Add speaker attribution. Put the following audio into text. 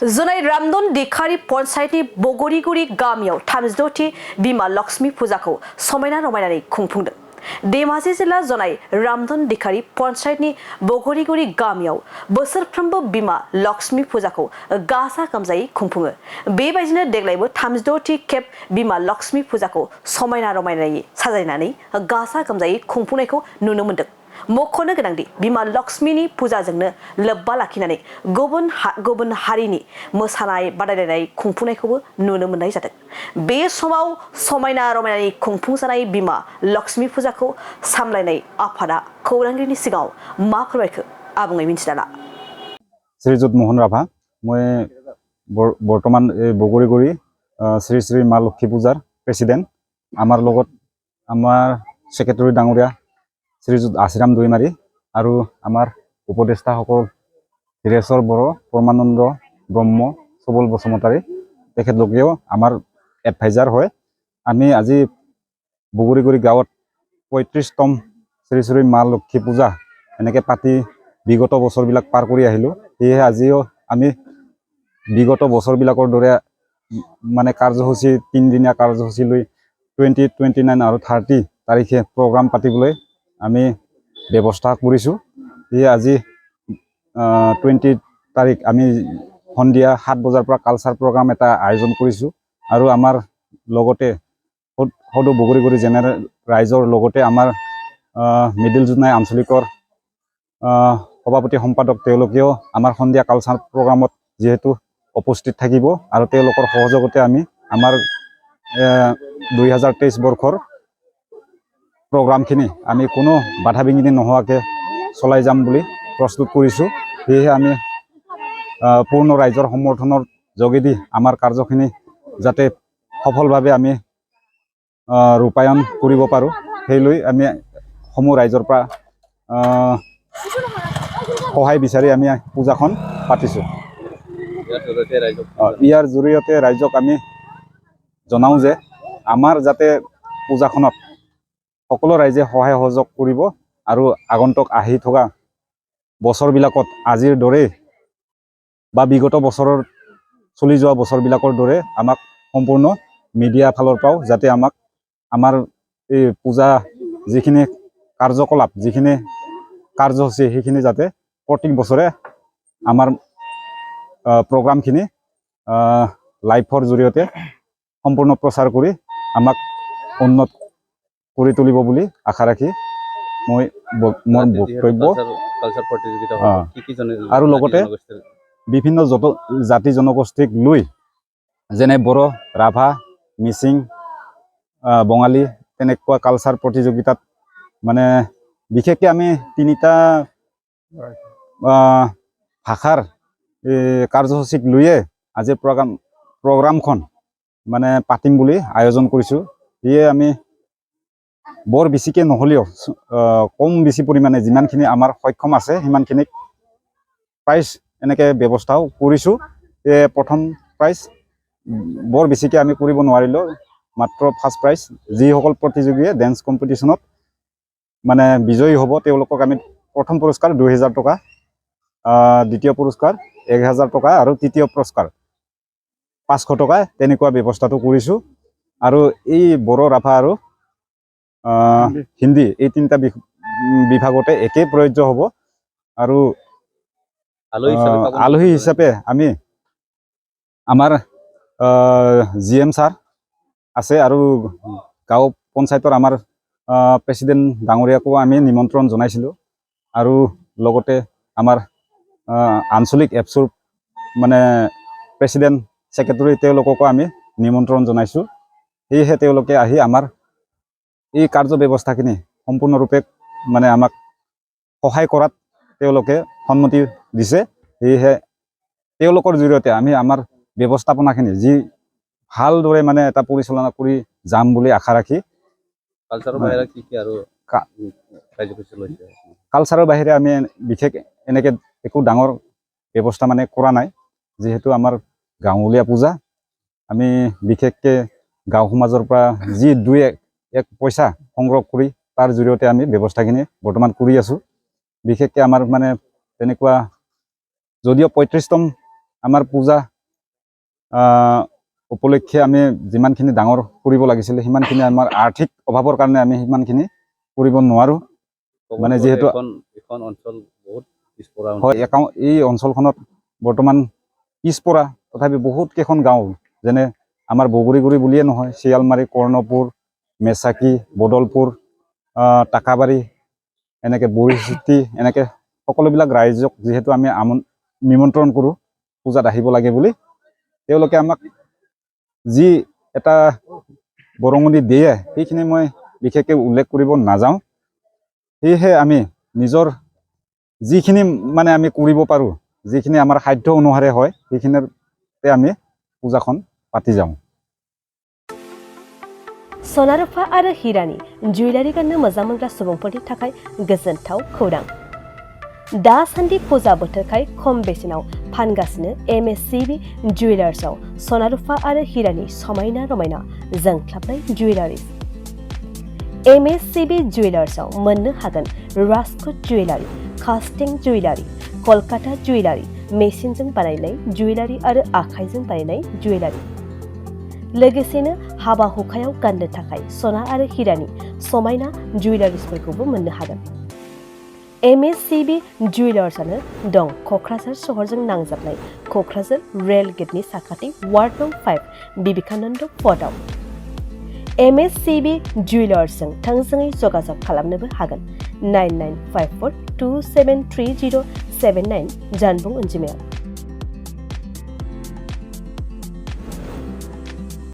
Speaker 1: Zonai Ramdon Dekari Ponsai Bogoriguri Gamio Tamsdoti Bima Lakshmi Pujako Somena Romanani Kungpung. Demasi Zilla Zonai Ramdon Dekari Ponsai ni Bogoriguri Gamio Busser Prumbo Bima Lakshmi Pujako Gasa Kamzai Kungpung. Bebajina Deglabo Tamsdoti kept Bima Lakshmi Pujako Somena Romanani Sazainani Gasa Kamzai Kungpuneko Nunumunduk. Mokhono गोनांदि बिमा लक्ष्मीनि फुजाजोंनो लोब्बा लाखिनानै गुबुन हारिनि मोसानाय बादायलायनाय खुंफुंनायखौबो नुनो मोननाय जादों। बे समाव समायना रमायनानि खुंफुंजानाय बिमा लक्ष्मी फुजाखौ सामलायनाय आफादा खौरांगिरिनि सिगाङाव मा फोरमायखो आबुङै मिथिना ला।
Speaker 2: श्रीजुत मोहन राभा मैं बर्तमान बगरीगुरी श्री श्री मा लक्ष्मी पूजार प्रेसिडेंट आमार लगत आमार सेक्रेटारी डांगरिया श्रीजुत आशिराम दुईमारी और आमार उपदेष्टा सकल धीरेश्वर बर परमानंद ब्रह्म सबल बसुमतारी तेखेतलोकेও आमार एडभाइजार है आमी আজি बगरीगुरी गाँव 35तम श्री श्री मा लक्ष्मी पूजा एनेके पाती विगत बছৰবিলাক पार কৰি আহিলো সেয়ে আজিও আমি विगत বছৰবিলাকৰ দৰে মানে কাৰ্যসূচী 3 দিনীয়া কাৰ্যসূচী লৈ 20, 29 আৰু 30 তাৰিখে প্ৰগ্ৰাম পাতিবলৈ আমি ব্যৱস্থা কৰিছো। এই আজি 20 তাৰিখ আমি সন্ধিয়া 7 বজাৰ পৰা কালচাৰ প্ৰগ্ৰাম এটা আয়োজন কৰিছো আৰু আমাৰ লগতে সদৌ বগৰীগুৰি জেনেৰেল ৰাইজৰ লগতে আমাৰ মিডিল জোনাই আঞ্চলিকৰ সভাপতি সম্পাদক তেওঁলোকেও আমাৰ সন্ধিয়া কালচাৰ প্ৰগ্ৰামত যেহেতু উপস্থিত থাকিব আৰু তেওঁলোকৰ সহযোগতে আমি আমাৰ 2023 বৰ্ষৰ প্ৰগ্ৰামখিনি আমি কোনো বাধা বিঘিনি নোহোৱাকে চলাই যাম বুলি প্ৰস্তুত কৰিছো। সেয়ে আমি পূৰ্ণ ৰাইজৰ সমৰ্থনৰ যোগেদি আমাৰ কাৰ্যখিনি যাতে সফলভাৱে আমি ৰূপায়ণ কৰিব পাৰো সেই লৈ আমি সমূহ ৰাইজৰ পৰা সহায় বিচাৰি আমি পূজাখন পাতিছো। ইয়াৰ জৰিয়তে ৰাইজক আমি জনাও যে আমাৰ যাতে পূজাখনত সকলো ৰাইজে সহায় সহযোগ কৰিব আৰু আগন্তুক আহি থকা বছৰবিলাকত আজিৰ দৰে বা বিগত বছৰৰ চলি যোৱা বছৰবিলাকৰ দৰে আমাক সম্পূৰ্ণ মিডিয়া ফালৰ পৰাও যাতে আমাক আমাৰ এই পূজা যিখিনি কাৰ্যকলাপ যিখিনি কাৰ্যসূচী সেইখিনি যাতে প্ৰত্যেক বছৰে আমাৰ প্ৰগ্ৰামখিনি লাইভৰ জৰিয়তে সম্পূৰ্ণ প্ৰচাৰ কৰি আমাক উন্নত কৰি তুলিব বুলি আশা ৰাখি মই মোৰ বক্তব্য আৰু লগতে বিভিন্ন জাতি জনগোষ্ঠীক লৈ যেনে বড়ো ৰাভা মিচিং বঙালী তেনেকুৱা কালচাৰ প্ৰতিযোগিতাত মানে বিশেষকৈ আমি তিনিটা ভাষাৰ কাৰ্যসূচীক লৈয়ে আজি প্ৰগ্ৰামখন মানে পাতিম বুলি আয়োজন কৰিছোঁ। সেয়ে আমি বৰ বেছিকৈ নহ'লেও কম বেছি পৰিমাণে যিমানখিনি আমাৰ সক্ষম আছে সিমানখিনিক প্ৰাইজ এনেকৈ ব্যৱস্থাও কৰিছোঁ। প্ৰথম প্ৰাইজ বৰ বেছিকৈ আমি কৰিব নোৱাৰিলোঁ, মাত্ৰ ফাৰ্ষ্ট প্ৰাইজ যিসকল প্ৰতিযোগীয়ে ডেন্স কম্পিটিশ্যনত মানে বিজয়ী হ'ব তেওঁলোকক আমি প্ৰথম পুৰস্কাৰ 2000 টকা, দ্বিতীয় পুৰস্কাৰ 1000 টকা আৰু তৃতীয় পুৰস্কাৰ 500 টকা তেনেকুৱা ব্যৱস্থাটো কৰিছোঁ। আৰু এই বড়ো ৰাভা আৰু হিন্দী এই তিনিটা বিভাগতে একেই প্ৰযোজ্য হ'ব। আৰু আলহী হিচাপে আমি আমাৰ GM ছাৰ আছে আৰু গাঁও পঞ্চায়তৰ আমাৰ প্ৰেচিডেণ্ট ডাঙৰীয়াকো আমি নিমন্ত্ৰণ জনাইছিলোঁ আৰু লগতে আমাৰ আঞ্চলিক এপছৰ মানে প্ৰেচিডেণ্ট সেক্ৰেটাৰী তেওঁলোককো আমি নিমন্ত্ৰণ জনাইছোঁ। সেয়েহে তেওঁলোকে আহি আমাৰ এই কাৰ্য ব্যৱস্থাখিনি সম্পূৰ্ণৰূপে মানে আমাক সহায় কৰাত তেওঁলোকে সন্মতি দিছে। সেয়েহে তেওঁলোকৰ জৰিয়তে আমি আমাৰ ব্যৱস্থাপনাখিনি যি ভালদৰে মানে এটা পৰিচালনা কৰি যাম বুলি আশা ৰাখি কালচাৰৰ বাহিৰে আমি বিশেষ এনেকৈ একো ডাঙৰ ব্যৱস্থা মানে কৰা নাই। যিহেতু আমাৰ গাঁৱলীয়া পূজা আমি বিশেষকৈ গাঁও সমাজৰ পৰা যি 2-1 পইচা সংগ্ৰহ কৰি তাৰ জৰিয়তে আমি ব্যৱস্থাখিনি বৰ্তমান কৰি আছোঁ। বিশেষকৈ আমাৰ মানে তেনেকুৱা যদিও 35তম আমাৰ পূজা উপলক্ষে আমি যিমানখিনি ডাঙৰ কৰিব লাগিছিলে সিমানখিনি আমাৰ আৰ্থিক অভাৱৰ কাৰণে আমি সিমানখিনি কৰিব নোৱাৰোঁ মানে যিহেতু
Speaker 3: এখন অঞ্চল বহুত পিছপৰা
Speaker 2: হয় এই অঞ্চলখনত বৰ্তমান পিছপৰা তথাপি বহুত কেইখন গাঁও যেনে আমাৰ বগৰীগুৰি বুলিয়ে নহয় শিয়ালমাৰী কৰ্ণপুৰ মেচাকি বদলপুৰ টাকাবাৰী এনেকৈ বৰিচিতি এনেকৈ সকলোবিলাক ৰাইজক যিহেতু আমি নিমন্ত্ৰণ কৰোঁ পূজাত আহিব লাগে বুলি তেওঁলোকে আমাক যি এটা বৰঙণি দিয়ে সেইখিনি মই বিশেষকৈ উল্লেখ কৰিব নাযাওঁ সেয়েহে আমি নিজৰ যিখিনি মানে আমি কৰিব পাৰোঁ যিখিনি আমাৰ সাধ্য অনুসাৰে হয় সেইখিনিতে আমি পূজাখন পাতি যাওঁ
Speaker 1: सना रुफा आरो हिरानि जुवेलारि गाननो मोजां मोनग्रा सुबुंफोरनि थाखाय गोजोनथाव खौरां दासान्दि फुजा बोथोरखाय खम बेसेनाव फानगासिनो MSCB जुवेलार्सआव सना रुफा आरो हिरानि समायना रमायना जोंख्लाबनाय जुवेलारि MSCB जुवेलार्सआव मोननो हागोन Rajkot jewellery कास्टिं jewellery Kolkata jewellery मेसिनजों बानायनाय जुवेलारि आरो आखाइजों बानायनाय जुवेलारि लोगोसेनो हाबा हुखायाव गाननो थाखाय सना आरो हिरानि समायना जुवेलारिसफोरखौबो मोननो हागोन MSCB जुवेलार्सआनो दं क'क्राझार सहरजों नांजाबनाय क'क्राझार रेल गेटनि साखाथि वार्ड नं 5 बिबेकानन्द फर्टआव MSCB जुवेलार्सजों थोंजोङै जगाजग खालामनोबो हागोन 9954273079 जानबुं अनजिमायाव